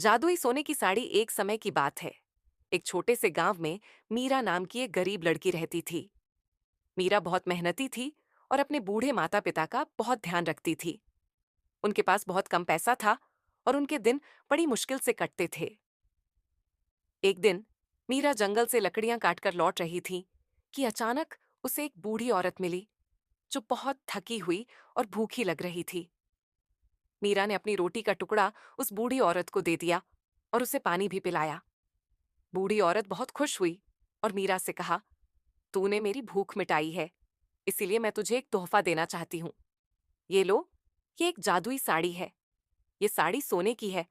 जादुई सोने की साड़ी एक समय की बात है। एक छोटे से गांव में मीरा नाम की एक गरीब लड़की रहती थी। मीरा बहुत मेहनती थी और अपने बूढ़े माता पिता का बहुत ध्यान रखती थी। उनके पास बहुत कम पैसा था और उनके दिन बड़ी मुश्किल से कटते थे। एक दिन मीरा जंगल से लकड़ियां काटकर लौट रही थी कि अचानक उसे एक बूढ़ी औरत मिली जो बहुत थकी हुई और भूखी लग रही थी। मीरा ने अपनी रोटी का टुकड़ा उस बूढ़ी औरत को दे दिया और उसे पानी भी पिलाया। बूढ़ी औरत बहुत खुश हुई और मीरा से कहा, तूने मेरी भूख मिटाई है, इसीलिए मैं तुझे एक तोहफा देना चाहती हूँ। ये लो, ये एक जादुई साड़ी है। ये साड़ी सोने की है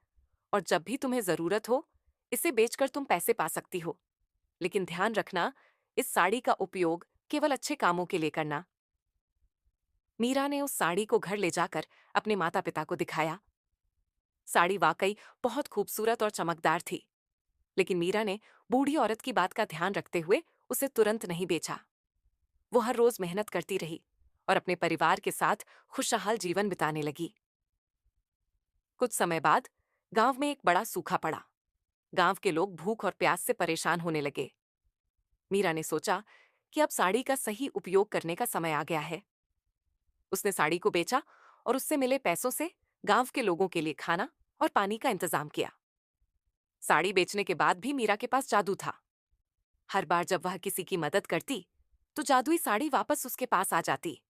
और जब भी तुम्हें जरूरत हो इसे बेचकर तुम पैसे पा सकती हो। लेकिन ध्यान रखना, इस साड़ी का उपयोग केवल अच्छे कामों के लिए करना। मीरा ने उस साड़ी को घर ले जाकर अपने माता पिता को दिखाया। साड़ी वाकई बहुत खूबसूरत और चमकदार थी, लेकिन मीरा ने बूढ़ी औरत की बात का ध्यान रखते हुए उसे तुरंत नहीं बेचा। वो हर रोज मेहनत करती रही और अपने परिवार के साथ खुशहाल जीवन बिताने लगी। कुछ समय बाद गांव में एक बड़ा सूखा पड़ा। गांव के लोग भूख और प्यास से परेशान होने लगे। मीरा ने सोचा कि अब साड़ी का सही उपयोग करने का समय आ गया है। उसने साड़ी को बेचा और उससे मिले पैसों से गांव के लोगों के लिए खाना और पानी का इंतजाम किया। साड़ी बेचने के बाद भी मीरा के पास जादू था। हर बार जब वह किसी की मदद करती तो जादुई साड़ी वापस उसके पास आ जाती।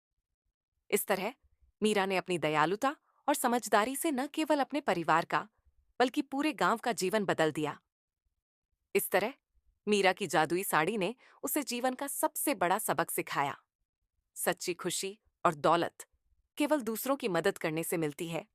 इस तरह मीरा ने अपनी दयालुता और समझदारी से न केवल अपने परिवार का बल्कि पूरे गांव का जीवन बदल दिया। इस तरह मीरा की जादुई साड़ी ने उसे जीवन का सबसे बड़ा सबक सिखाया। सच्ची खुशी और दौलत केवल दूसरों की मदद करने से मिलती है।